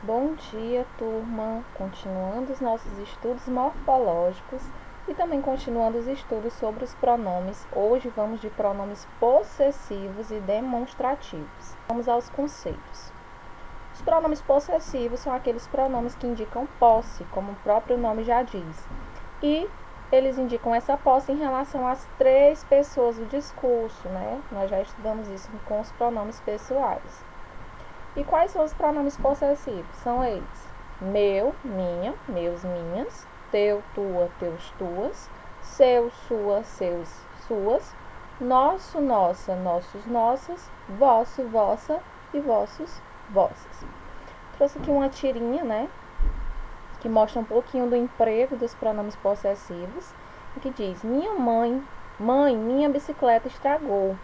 Bom dia, turma! Continuando os nossos estudos morfológicos e também continuando os estudos sobre os pronomes. Hoje vamos de pronomes possessivos e demonstrativos. Vamos aos conceitos. Os pronomes possessivos são aqueles pronomes que indicam posse, como o próprio nome já diz. E eles indicam essa posse em relação às três pessoas do discurso, né? Nós já estudamos isso com os pronomes pessoais. E quais são os pronomes possessivos? São eles: meu, minha, meus, minhas, teu, tua, teus, tuas, seu, sua, seus, suas, nosso, nossa, nossos, nossas, vosso, vossa e vossos, vossas. Trouxe aqui uma tirinha, né, que mostra um pouquinho do emprego dos pronomes possessivos, e que diz: minha mãe, minha bicicleta estragou,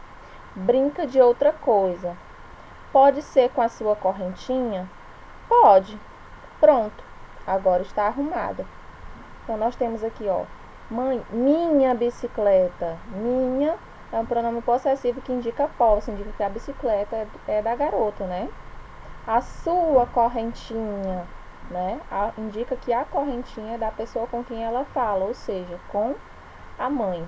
brinca de outra coisa. Pode ser com a sua correntinha? Pode. Pronto. Agora está arrumada. Então, nós temos aqui, ó. Mãe, minha bicicleta. Minha é um pronome possessivo que indica posse, indica que a bicicleta é da garota, né? A sua correntinha, né? Indica que a correntinha é da pessoa com quem ela fala, ou seja, com a mãe.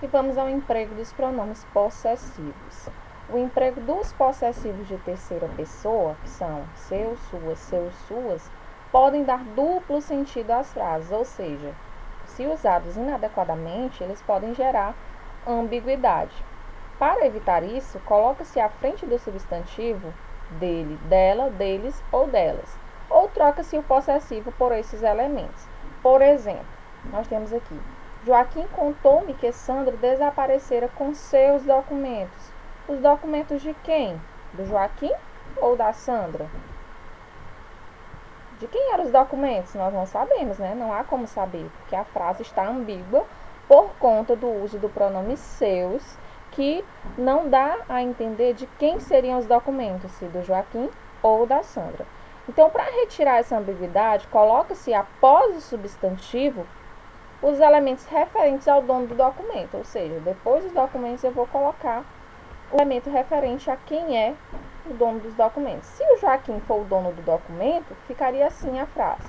E vamos ao emprego dos pronomes possessivos. O emprego dos possessivos de terceira pessoa, que são seu, sua, seus, suas, podem dar duplo sentido às frases, ou seja, se usados inadequadamente, eles podem gerar ambiguidade. Para evitar isso, coloca-se à frente do substantivo dele, dela, deles ou delas, ou troca-se o possessivo por esses elementos. Por exemplo, nós temos aqui: Joaquim contou-me que Sandra desaparecera com seus documentos. Os documentos de quem? Do Joaquim ou da Sandra? De quem eram os documentos? Nós não sabemos, né? Não há como saber, porque a frase está ambígua por conta do uso do pronome seus, que não dá a entender de quem seriam os documentos, se do Joaquim ou da Sandra. Então, para retirar essa ambiguidade, coloca-se após o substantivo os elementos referentes ao dono do documento, ou seja, depois dos documentos eu vou colocar o elemento referente a quem é o dono dos documentos. Se o Joaquim for o dono do documento, ficaria assim a frase: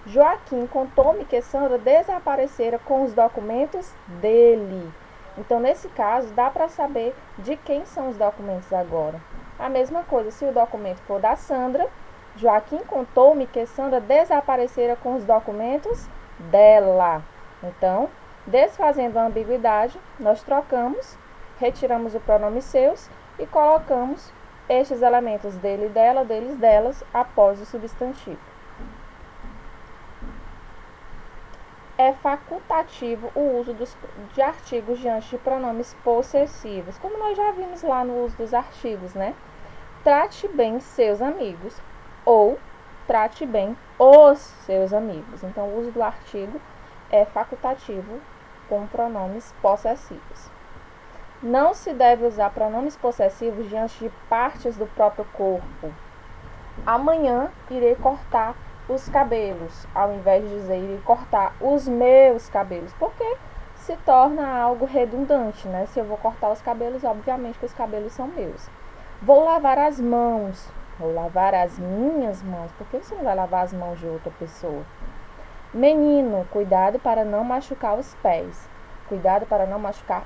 Joaquim contou-me que Sandra desaparecera com os documentos dele. Então, nesse caso, dá para saber de quem são os documentos agora. A mesma coisa, se o documento for da Sandra, Joaquim contou-me que Sandra desaparecera com os documentos dela. Então, desfazendo a ambiguidade, nós trocamos, retiramos o pronome seus e colocamos estes elementos dele, dela, deles, delas, após o substantivo. É facultativo o uso de artigos diante de pronomes possessivos, como nós já vimos lá no uso dos artigos, né? Trate bem seus amigos ou trate bem os seus amigos. Então, o uso do artigo é facultativo com pronomes possessivos. Não se deve usar pronomes possessivos diante de partes do próprio corpo. Amanhã irei cortar os cabelos, ao invés de dizer irei cortar os meus cabelos, porque se torna algo redundante, né? Se eu vou cortar os cabelos, obviamente que os cabelos são meus. Vou lavar as mãos, vou lavar as minhas mãos. Por que você não vai lavar as mãos de outra pessoa? Menino, cuidado para não machucar os pés. Cuidado para não machucar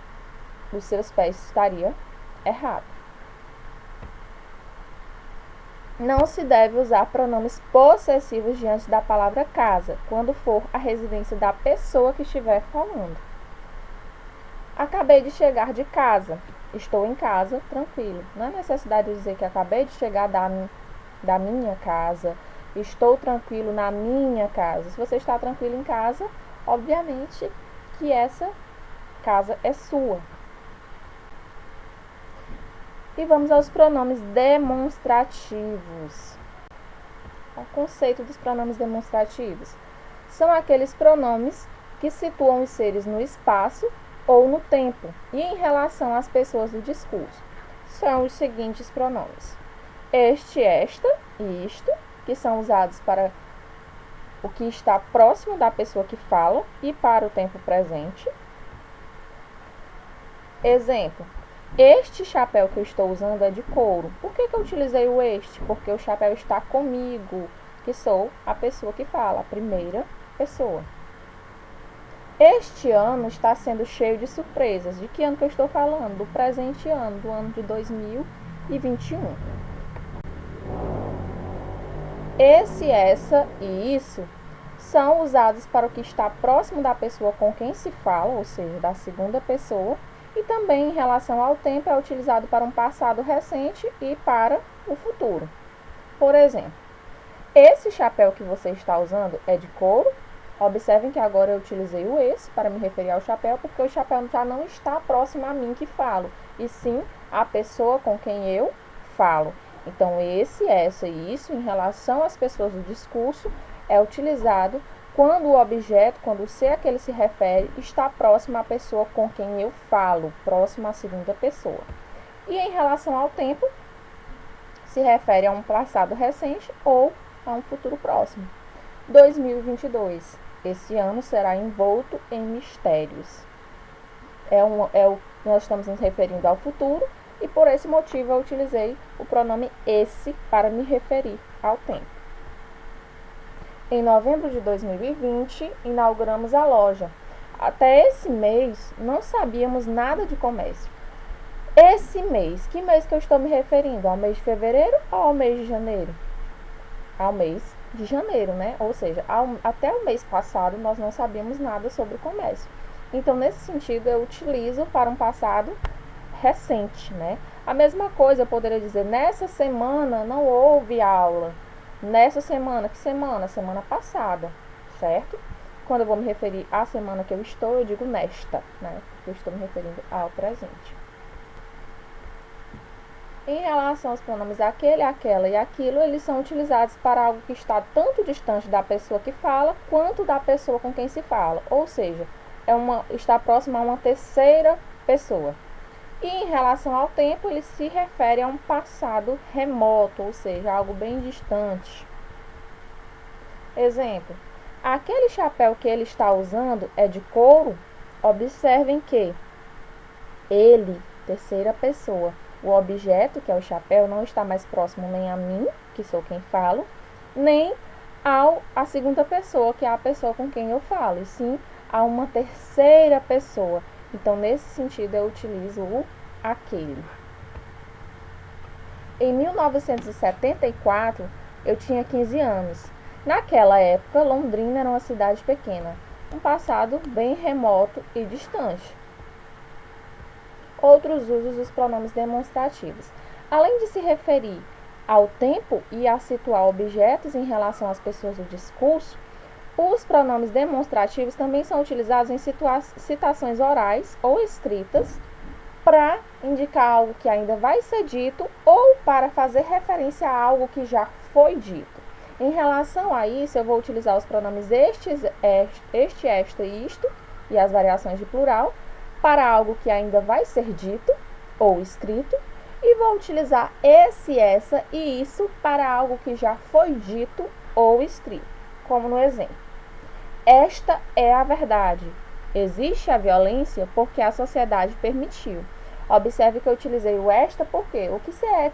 os seus pés, estaria errado. Não se deve usar pronomes possessivos diante da palavra casa, quando for a residência da pessoa que estiver falando. Acabei de chegar de casa. Estou em casa, tranquilo. Não é necessidade de dizer que acabei de chegar da minha casa. Estou tranquilo na minha casa. Se você está tranquilo em casa, obviamente que essa casa é sua. E vamos aos pronomes demonstrativos. O conceito dos pronomes demonstrativos são aqueles pronomes que situam os seres no espaço ou no tempo e em relação às pessoas do discurso. São os seguintes pronomes: este, esta e isto, que são usados para o que está próximo da pessoa que fala e para o tempo presente. Exemplo: Este chapéu que eu estou usando é de couro. Por que eu utilizei o este? Porque o chapéu está comigo, que sou a pessoa que fala, a primeira pessoa. Este ano está sendo cheio de surpresas. De que ano que eu estou falando? Do presente ano, do ano de 2021. Esse, essa e isso são usados para o que está próximo da pessoa com quem se fala, ou seja, da segunda pessoa, e também em relação ao tempo é utilizado para um passado recente e para o futuro. Por exemplo, esse chapéu que você está usando é de couro. Observem que agora eu utilizei o esse para me referir ao chapéu, porque o chapéu já não está próximo a mim que falo, e sim a pessoa com quem eu falo. Então, esse, essa e isso, em relação às pessoas do discurso, é utilizado quando o objeto, quando o ser a que ele se refere, está próximo à pessoa com quem eu falo, próximo à segunda pessoa. E em relação ao tempo, se refere a um passado recente ou a um futuro próximo. 2022. Esse ano será envolto em mistérios. Nós estamos nos referindo ao futuro e por esse motivo eu utilizei o pronome esse para me referir ao tempo. Em novembro de 2020, inauguramos a loja. Até esse mês, não sabíamos nada de comércio. Esse mês, que mês que eu estou me referindo? Ao mês de fevereiro ou ao mês de janeiro? Ao mês de janeiro, né? Ou seja, até o mês passado nós não sabíamos nada sobre o comércio. Então, nesse sentido, eu utilizo para um passado recente, né? A mesma coisa eu poderia dizer, nessa semana não houve aula. Nessa semana, que semana? Semana passada, certo? Quando eu vou me referir à semana que eu estou, eu digo nesta, né? Eu estou me referindo ao presente. Em relação aos pronomes aquele, aquela e aquilo, eles são utilizados para algo que está tanto distante da pessoa que fala, quanto da pessoa com quem se fala. Ou seja, está próximo a uma terceira pessoa. E em relação ao tempo, ele se refere a um passado remoto, ou seja, algo bem distante. Exemplo, aquele chapéu que ele está usando é de couro? Observem que ele, terceira pessoa, o objeto, que é o chapéu, não está mais próximo nem a mim, que sou quem falo, nem a segunda pessoa, que é a pessoa com quem eu falo, e sim a uma terceira pessoa. Então, nesse sentido, eu utilizo o aquele. Em 1974, eu tinha 15 anos. Naquela época, Londrina era uma cidade pequena, um passado bem remoto e distante. Outros usos dos pronomes demonstrativos. Além de se referir ao tempo e a situar objetos em relação às pessoas do discurso, os pronomes demonstrativos também são utilizados em citações orais ou escritas para indicar algo que ainda vai ser dito ou para fazer referência a algo que já foi dito. Em relação a isso, eu vou utilizar os pronomes este, esta e isto e as variações de plural para algo que ainda vai ser dito ou escrito, e vou utilizar esse, essa e isso para algo que já foi dito ou escrito, como no exemplo. Esta é a verdade. Existe a violência porque a sociedade permitiu. Observe que eu utilizei o esta porque o que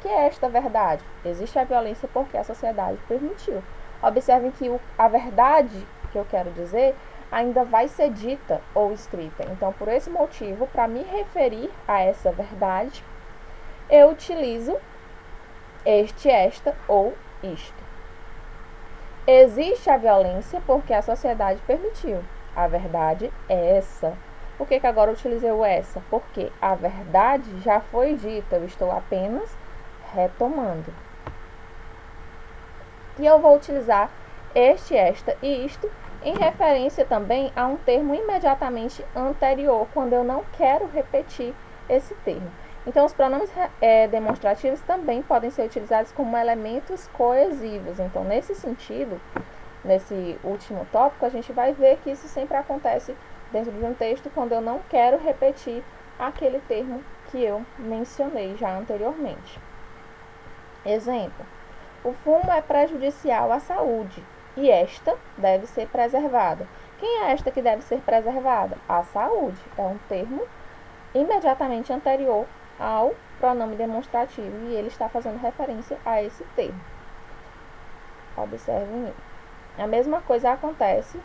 é esta verdade? Existe a violência porque a sociedade permitiu. Observem que a verdade que eu quero dizer ainda vai ser dita ou escrita. Então, por esse motivo, para me referir a essa verdade, eu utilizo este, esta ou isto. Existe a violência porque a sociedade permitiu. A verdade é essa. Por que agora eu utilizei o essa? Porque a verdade já foi dita, eu estou apenas retomando. E eu vou utilizar este, esta e isto em referência também a um termo imediatamente anterior, quando eu não quero repetir esse termo. Então, os pronomes demonstrativos também podem ser utilizados como elementos coesivos. Então, nesse sentido, nesse último tópico, a gente vai ver que isso sempre acontece dentro de um texto quando eu não quero repetir aquele termo que eu mencionei já anteriormente. Exemplo: o fumo é prejudicial à saúde e esta deve ser preservada. Quem é esta que deve ser preservada? A saúde. É um termo imediatamente anterior ao pronome demonstrativo e ele está fazendo referência a esse termo. Observem aí. A mesma coisa acontece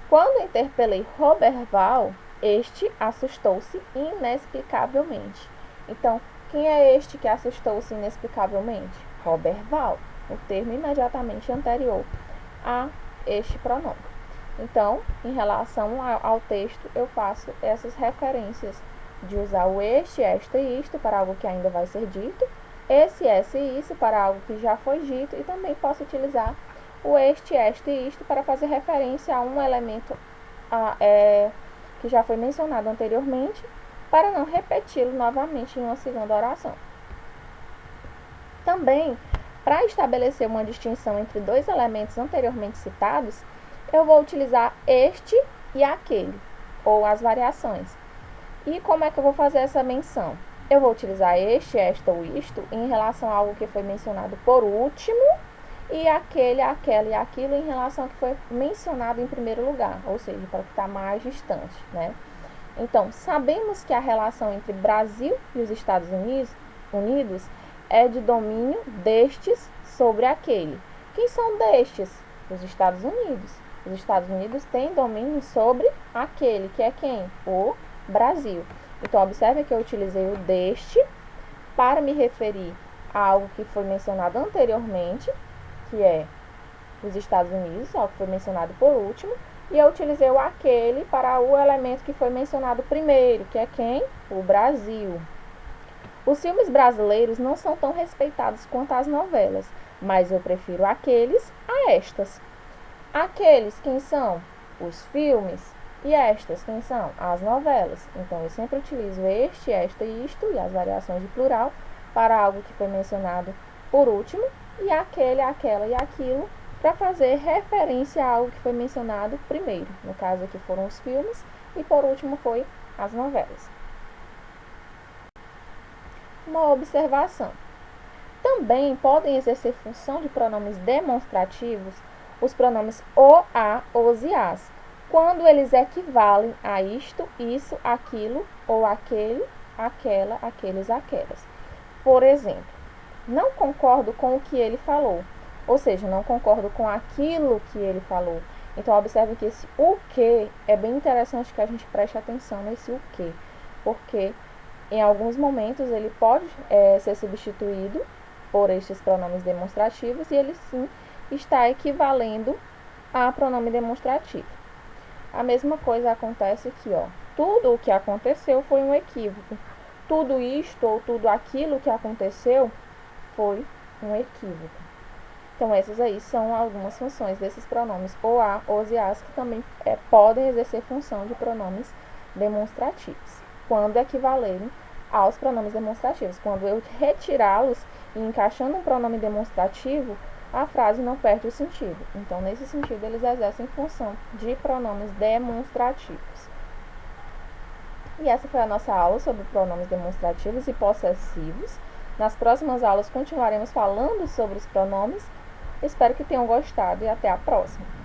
quando interpelei Roberval, este assustou-se inexplicavelmente. Então, quem é este que assustou-se inexplicavelmente? Roberval, o termo imediatamente anterior a este pronome. Então, em relação ao texto, eu faço essas referências de usar o este, esta e isto para algo que ainda vai ser dito, esse, essa e isso para algo que já foi dito, e também posso utilizar o este, esta e isto para fazer referência a um elemento que já foi mencionado anteriormente, para não repeti-lo novamente em uma segunda oração. Também, para estabelecer uma distinção entre dois elementos anteriormente citados, eu vou utilizar este e aquele, ou as variações. E como é que eu vou fazer essa menção? Eu vou utilizar este, esta ou isto em relação a algo que foi mencionado por último e aquele, aquela e aquilo em relação ao que foi mencionado em primeiro lugar, ou seja, para o que está mais distante, né? Então, sabemos que a relação entre Brasil e os Estados Unidos é de domínio destes sobre aquele. Quem são destes? Os Estados Unidos. Os Estados Unidos têm domínio sobre aquele, que é quem? O Brasil. Então, observe que eu utilizei o deste para me referir a algo que foi mencionado anteriormente, que é os Estados Unidos, algo que foi mencionado por último, e eu utilizei o aquele para o elemento que foi mencionado primeiro, que é quem? O Brasil. Os filmes brasileiros não são tão respeitados quanto as novelas, mas eu prefiro aqueles a estas. Aqueles, quem são? Os filmes. E estas, quem são? As novelas. Então, eu sempre utilizo este, esta e isto, e as variações de plural, para algo que foi mencionado por último, e aquele, aquela e aquilo, para fazer referência a algo que foi mencionado primeiro. No caso aqui foram os filmes, e por último foi as novelas. Uma observação. Também podem exercer função de pronomes demonstrativos os pronomes o, a, os e as, quando eles equivalem a isto, isso, aquilo, ou aquele, aquela, aqueles, aquelas. Por exemplo, não concordo com o que ele falou, ou seja, não concordo com aquilo que ele falou. Então, observe que esse o que é bem interessante que a gente preste atenção nesse o que, porque em alguns momentos ele pode ser substituído por estes pronomes demonstrativos e ele sim está equivalendo a pronome demonstrativo. A mesma coisa acontece aqui, ó. Tudo o que aconteceu foi um equívoco. Tudo isto ou tudo aquilo que aconteceu foi um equívoco. Então, essas aí são algumas funções desses pronomes o, a, os e as, que também podem exercer função de pronomes demonstrativos, quando equivalerem aos pronomes demonstrativos. Quando eu retirá-los e encaixando um pronome demonstrativo, a frase não perde o sentido. Então, nesse sentido, eles exercem função de pronomes demonstrativos. E essa foi a nossa aula sobre pronomes demonstrativos e possessivos. Nas próximas aulas continuaremos falando sobre os pronomes. Espero que tenham gostado e até a próxima.